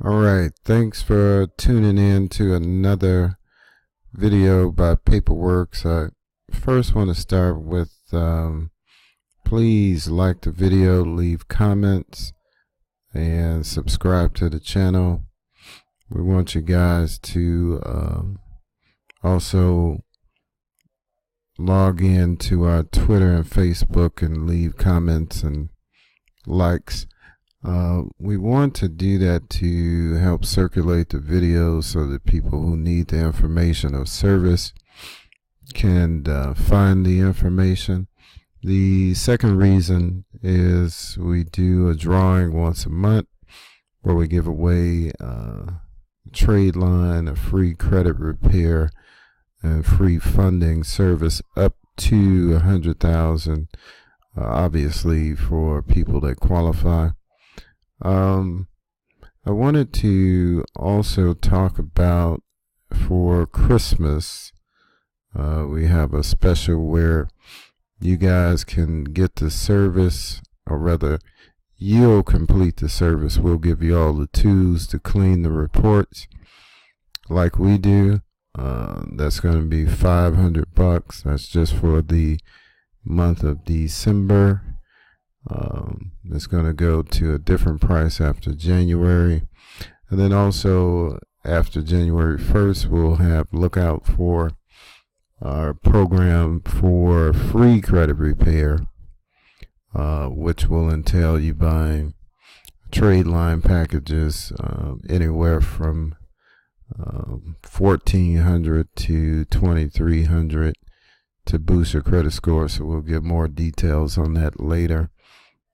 All right, thanks for tuning in to another video by PAPERWERKS. I first want to start with please like the video, leave comments, and subscribe to the channel. We want you guys to also log in to our Twitter and Facebook and leave comments and likes. We want to do that to help circulate the videos so that people who need the information of service can find the information. The second reason is we do a drawing once a month where we give away a trade line, a free credit repair, and free funding service up to $100,000, obviously for people that qualify. I wanted to also talk about for Christmas, we have a special where you guys can get the service, or rather you'll complete the service. We'll give you all the tools to clean the reports like we do. That's going to be $500. That's just for the month of December. It's going to go to a different price after January, and then also after January 1st we'll look out for our program for free credit repair, which will entail you buying trade line packages anywhere from $1,400 to $2,300 to boost your credit score. So we'll give more details on that later.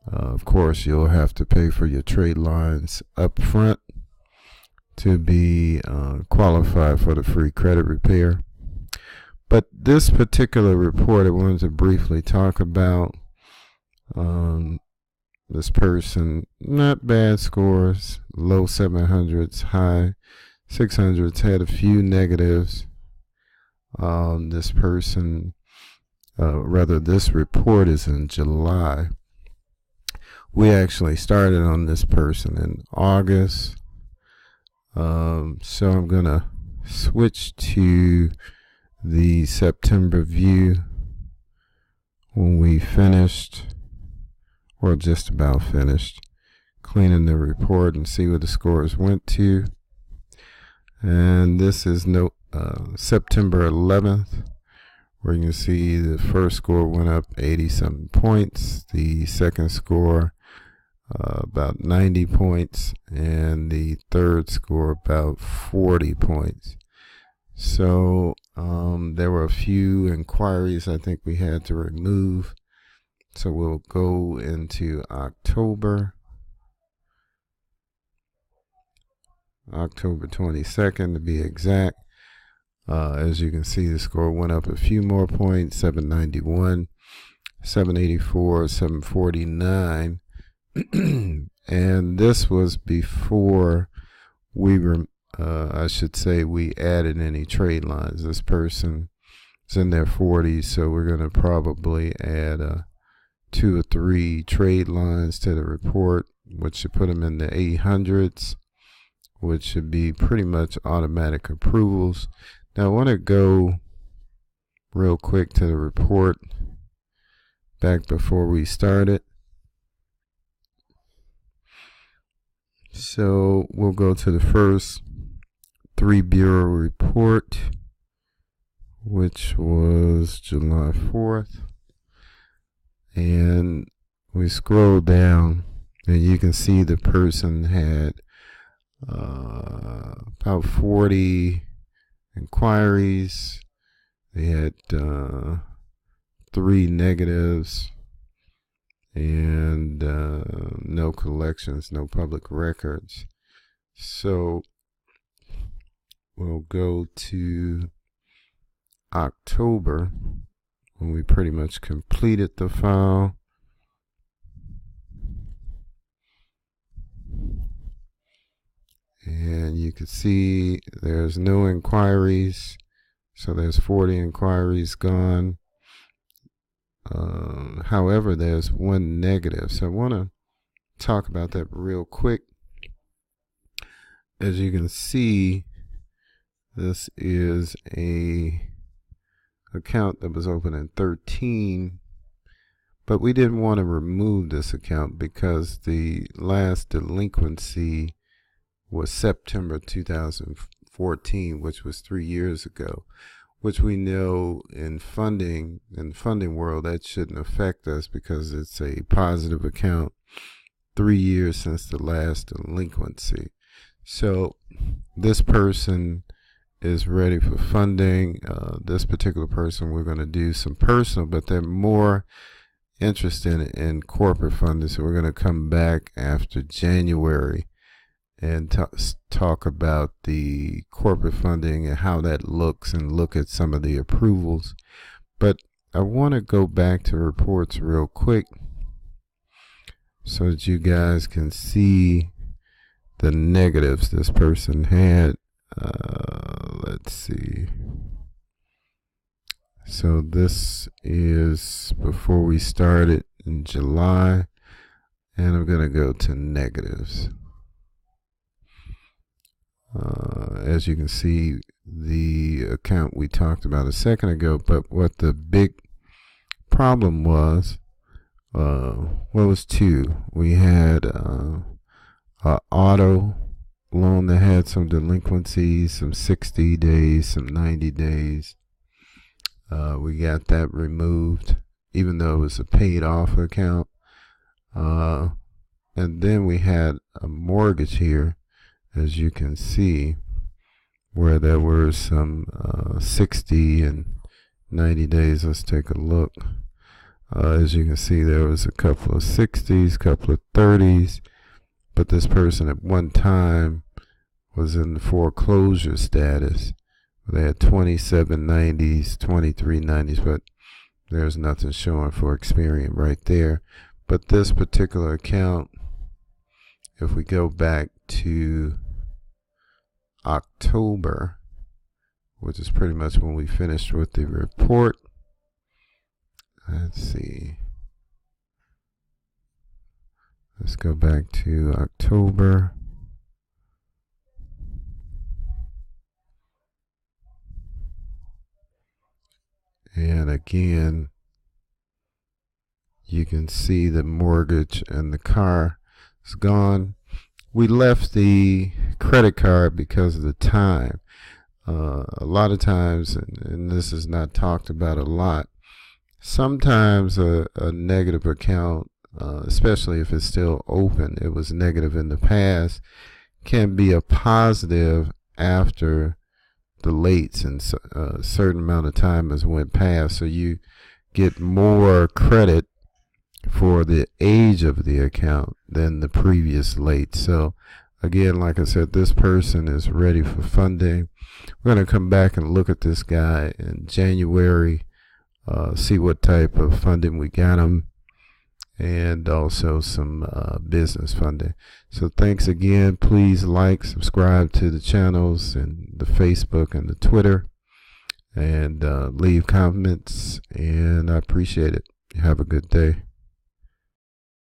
Of course, you'll have to pay for your trade lines up front to be qualified for the free credit repair. But this particular report I wanted to briefly talk about. This person, not bad scores, low 700s, high 600s, had a few negatives. This person, this report is in July. We actually started on this person in August. So I'm going to switch to the September view when we finished, or just about finished, cleaning the report and see what the scores went to. And this is September 11th, where you can see the first score went up 80-something points, the second score about 90 points, and the third score about 40 points. So there were a few inquiries I think we had to remove. So we'll go into October 22nd to be exact. As you can see, the score went up a few more points, 791, 784, 749. And this was before we were, I should say, we added any trade lines. This person is in their 40s, so we're going to probably add 2 or 3 trade lines to the report, which should put them in the 800s, which should be pretty much automatic approvals. Now I want to go real quick to the report back before we started. So we'll go to the first 3 bureau report, which was July 4th. And we scroll down and you can see the person had about 40 inquiries. They had 3 negatives and no collections, no public records. So we'll go to October when we pretty much completed the file. And you can see there's no inquiries, so there's 40 inquiries gone. However, there's 1 negative, so I want to talk about that real quick. as you can see, this is a account that was open in 13, but we didn't want to remove this account because the last delinquency was September 2014, which was 3 years ago, which we know in the funding world, that shouldn't affect us because it's a positive account 3 years since the last delinquency. So this person is ready for funding. This particular person, we're going to do some personal, but they're more interested in corporate funding, so we're going to come back after January and talk about the corporate funding and how that looks and look at some of the approvals. But I want to go back to reports real quick so that you guys can see the negatives this person had. Let's see. So this is before we started in July, and I'm going to go to negatives. As you can see, the account we talked about a second ago, but what the big problem was, was two. We had an auto loan that had some delinquencies, some 60 days, some 90 days. We got that removed, even though it was a paid off account. And then we had a mortgage here, as you can see, where there were some 60 and 90 days. Let's take a look. As you can see, there was a couple of 60s, couple of 30s, but this person at one time was in the foreclosure status. They had 27 90s, 23 90s, but there's nothing showing for Experian right there. But this particular account, if we go back to October, which is pretty much when we finished with the report. Let's see. Let's go back to October. And again, you can see the mortgage and the car is gone. We left the credit card because of the time. A lot of times, and this is not talked about a lot, sometimes a negative account, especially if it's still open, it was negative in the past, can be a positive after the lates and a certain amount of time has went past, so you get more credit for the age of the account than the previous late. So again, like I said, this person is ready for funding. We're going to come back and look at this guy in January, see what type of funding we got him, and also some business funding. So thanks again. Please like, subscribe to the channels and the Facebook and the Twitter, and leave comments, and I appreciate it. Have a good day.